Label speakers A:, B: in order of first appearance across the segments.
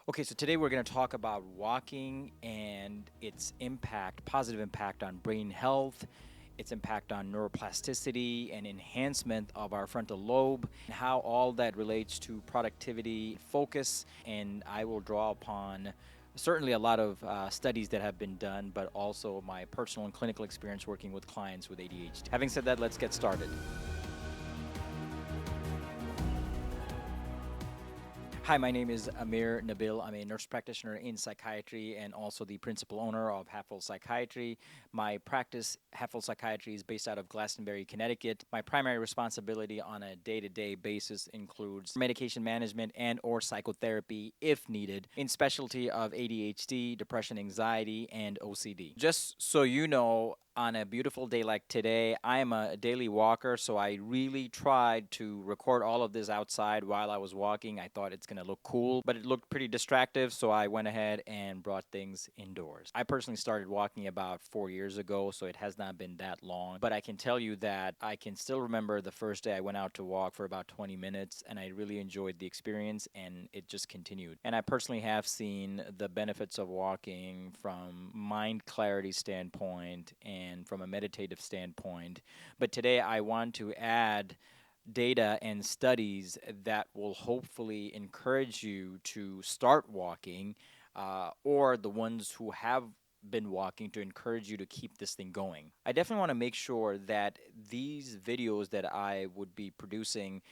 A: Okay, so today we're going to talk about walking and its impact, positive impact on brain health, its impact on neuroplasticity and enhancement of our frontal lobe, and how all that relates to productivity, focus, and I will draw upon certainly a lot of studies that have been done, but also my personal and clinical experience working with clients with ADHD. Having said that, let's get started. Hi, my name is Amer Nabil. I'm a nurse practitioner in psychiatry and also the principal owner of Half Full Psychiatry. My practice, Half Full Psychiatry, is based out of Glastonbury, Connecticut. My primary responsibility on a day-to-day basis includes medication management and or psychotherapy if needed in specialty of ADHD, depression, anxiety, and OCD. Just so you know, on a beautiful day like today, I am a daily walker, so I really tried to record all of this outside while I was walking. I thought it's going to look cool, but it looked pretty distractive, so I went ahead and brought things indoors. I personally started walking about 4 years ago, so it has not been that long, but I can tell you that I can still remember the first day I went out to walk for about 20 minutes, and I really enjoyed the experience, and it just continued. And I personally have seen the benefits of walking from mind clarity standpoint and from a meditative standpoint. But today I want to add data and studies that will hopefully encourage you to start walking, or the ones who have been walking to encourage you to keep this thing going. I definitely want to make sure that these videos that I would be producing,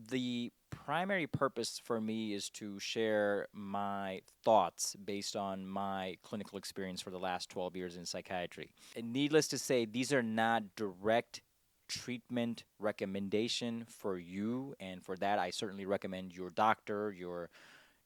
A: the primary purpose for me is to share my thoughts based on my clinical experience for the last 12 years in psychiatry. And needless to say, these are not direct treatment recommendation for you, and for that I certainly recommend your doctor, your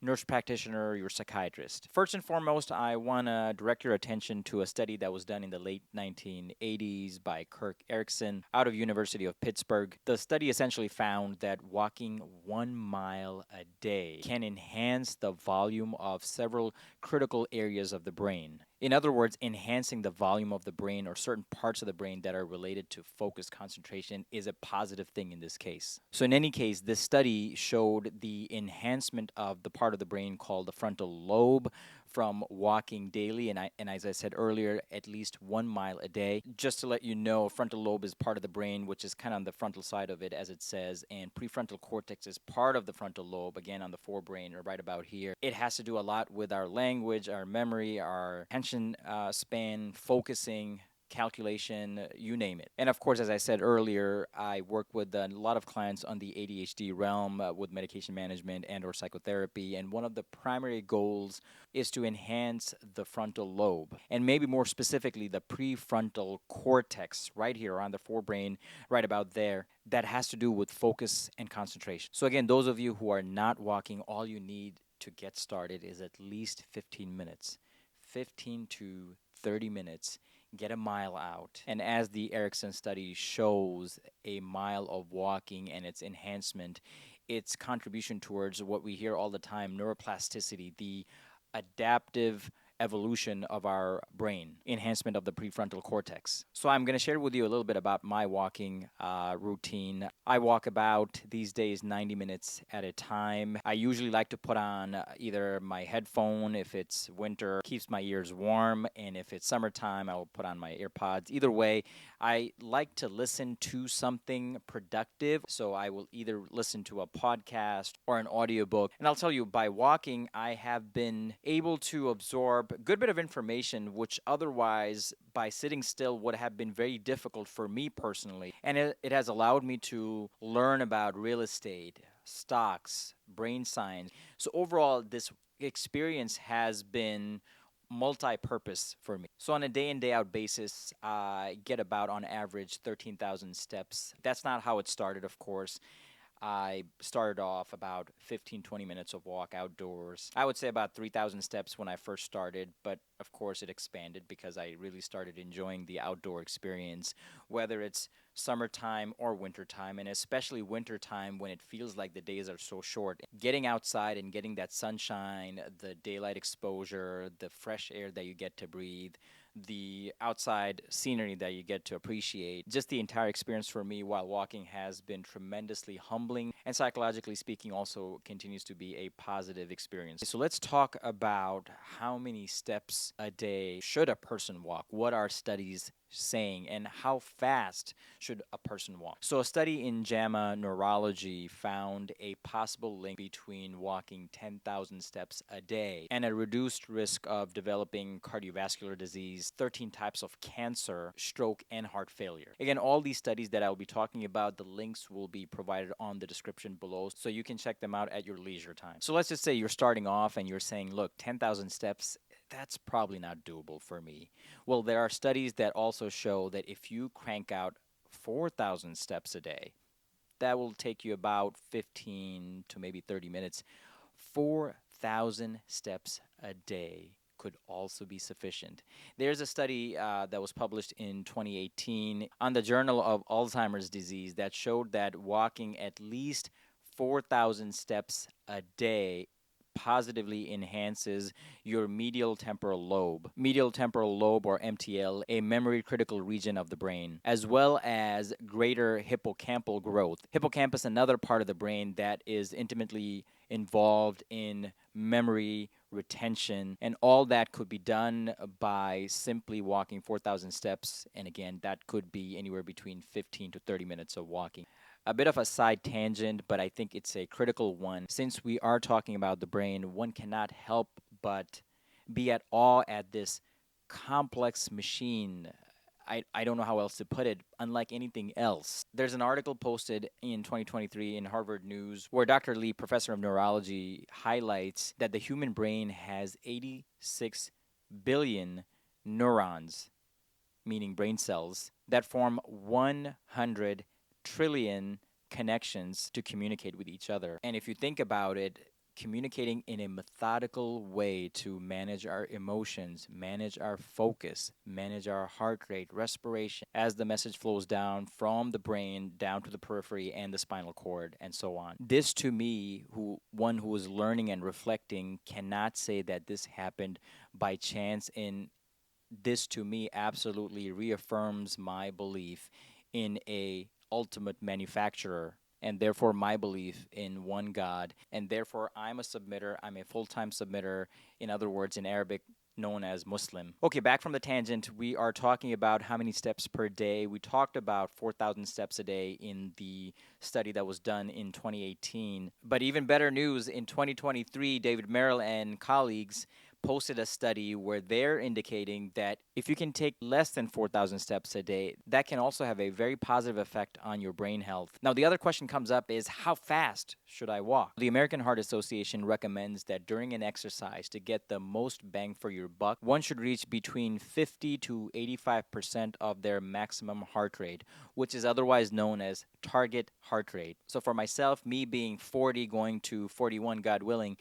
A: nurse practitioner, your psychiatrist. First and foremost, I want to direct your attention to a study that was done in the late 1980s by Kirk Erickson out of University of Pittsburgh. The study essentially found that walking 1 mile a day can enhance the volume of several critical areas of the brain. In other words, enhancing the volume of the brain or certain parts of the brain that are related to focus concentration is a positive thing in this case. So, in any case, this study showed the enhancement of the part of the brain called the frontal lobe from walking daily, and as I said earlier, at least 1 mile a day. Just to let you know, frontal lobe is part of the brain, which is kind of on the frontal side of it, as it says, and prefrontal cortex is part of the frontal lobe, again on the forebrain, or right about here. It has to do a lot with our language, our memory, our attention span, focusing, calculation, you name it. And of course, as I said earlier, I work with a lot of clients on the ADHD realm with medication management and or psychotherapy, and one of the primary goals is to enhance the frontal lobe, and maybe more specifically the prefrontal cortex right here on the forebrain, right about there, that has to do with focus and concentration. So again, those of you who are not walking, all you need to get started is at least 15 minutes. 15 to 30 minutes, get a mile out. And as the Erickson study shows, a mile of walking and its enhancement, its contribution towards what we hear all the time, neuroplasticity, the adaptive evolution of our brain, enhancement of the prefrontal cortex. So I'm going to share with you a little bit about my walking routine. I walk about these days 90 minutes at a time. I usually like to put on either my headphone if it's winter, keeps my ears warm, and if it's summertime, I'll put on my AirPods. Either way, I like to listen to something productive, so I will either listen to a podcast or an audiobook. And I'll tell you, by walking, I have been able to absorb a good bit of information which otherwise, by sitting still, would have been very difficult for me personally. And it has allowed me to learn about real estate, stocks, brain science. So overall, this experience has been multi-purpose for me. So on a day in day out basis, I get about on average 13,000 steps. That's not how it started, of course. I started off about 15, 20 minutes of walk outdoors. I would say about 3,000 steps when I first started, but of course it expanded because I really started enjoying the outdoor experience, whether it's summertime or wintertime, and especially wintertime when it feels like the days are so short. Getting outside and getting that sunshine, the daylight exposure, the fresh air that you get to breathe, the outside scenery that you get to appreciate. Just the entire experience for me while walking has been tremendously humbling, and psychologically speaking, also continues to be a positive experience. So let's talk about how many steps a day should a person walk. What are studies saying, and how fast should a person walk? So, a study in JAMA Neurology found a possible link between walking 10,000 steps a day and a reduced risk of developing cardiovascular disease, 13 types of cancer, stroke, and heart failure. Again, all these studies that I will be talking about, the links will be provided on the description below, so you can check them out at your leisure time. So, let's just say you're starting off and you're saying, look, 10,000 steps, that's probably not doable for me. Well, there are studies that also show that if you crank out 4,000 steps a day, that will take you about 15 to maybe 30 minutes. 4,000 steps a day could also be sufficient. There's a study that was published in 2018 on the Journal of Alzheimer's Disease that showed that walking at least 4,000 steps a day positively enhances your medial temporal lobe. Medial temporal lobe, or MTL, a memory critical region of the brain, as well as greater hippocampal growth. Hippocampus, another part of the brain that is intimately involved in memory retention, and all that could be done by simply walking 4,000 steps. And again, that could be anywhere between 15 to 30 minutes of walking. A bit of a side tangent, but I think it's a critical one. Since we are talking about the brain, one cannot help but be at awe at this complex machine. I don't know how else to put it, unlike anything else. There's an article posted in 2023 in Harvard News where Dr. Lee, professor of neurology, highlights that the human brain has 86 billion neurons, meaning brain cells, that form 100 trillion connections to communicate with each other. And if you think about it, communicating in a methodical way to manage our emotions, manage our focus, manage our heart rate, respiration, as the message flows down from the brain down to the periphery and the spinal cord, and so on. This, to me, one who is learning and reflecting, cannot say that this happened by chance. And this, to me, absolutely reaffirms my belief in a ultimate manufacturer, and therefore my belief in one God, and therefore I'm a submitter. I'm a full-time submitter, in other words, in Arabic, known as Muslim. Okay, back from the tangent, we are talking about how many steps per day. We talked about 4,000 steps a day in the study that was done in 2018. But even better news, in 2023, David Merrill and colleagues posted a study where they're indicating that if you can take less than 4,000 steps a day, that can also have a very positive effect on your brain health. Now, the other question comes up is, how fast should I walk? The American Heart Association recommends that during an exercise, to get the most bang for your buck, one should reach between 50 to 85% of their maximum heart rate, which is otherwise known as target heart rate. So for myself, me being 40 going to 41, God willing,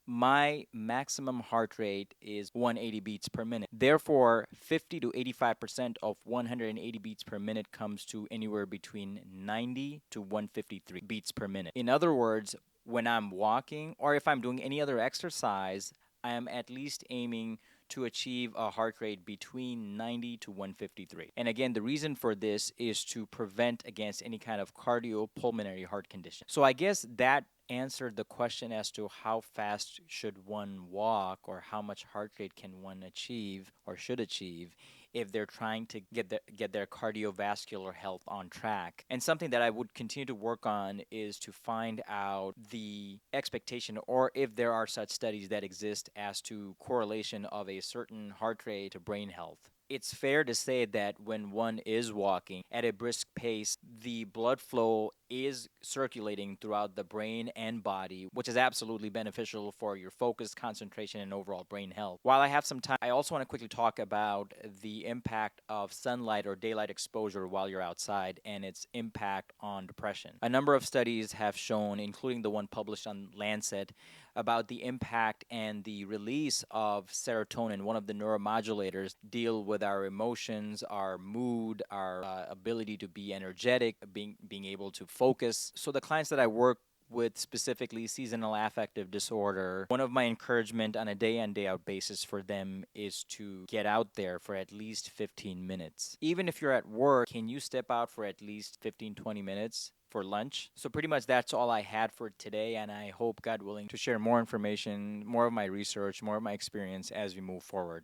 A: my maximum heart rate is 180 beats per minute. Therefore, 50 to 85% of 180 beats per minute comes to anywhere between 90 to 153 beats per minute. In other words, when I'm walking or if I'm doing any other exercise, I am at least aiming to achieve a heart rate between 90 to 153. And again, the reason for this is to prevent against any kind of cardiopulmonary heart condition. So I guess that answered the question as to how fast should one walk, or how much heart rate can one achieve or should achieve if they're trying to get their cardiovascular health on track. And something that I would continue to work on is to find out the expectation, or if there are such studies that exist, as to correlation of a certain heart rate to brain health. It's fair to say that when one is walking at a brisk pace, the blood flow is circulating throughout the brain and body, which is absolutely beneficial for your focus, concentration, and overall brain health. While I have some time, I also want to quickly talk about the impact of sunlight or daylight exposure while you're outside and its impact on depression. A number of studies have shown, including the one published on Lancet, about the impact and the release of serotonin, one of the neuromodulators, deal with our emotions, our mood, our ability to be energetic, being able to focus. So the clients that I work with specifically seasonal affective disorder, one of my encouragement on a day in, day out basis for them is to get out there for at least 15 minutes. Even if you're at work, can you step out for at least 15, 20 minutes? For lunch. So pretty much that's all I had for today, and I hope, God willing, to share more information, more of my research, more of my experience as we move forward.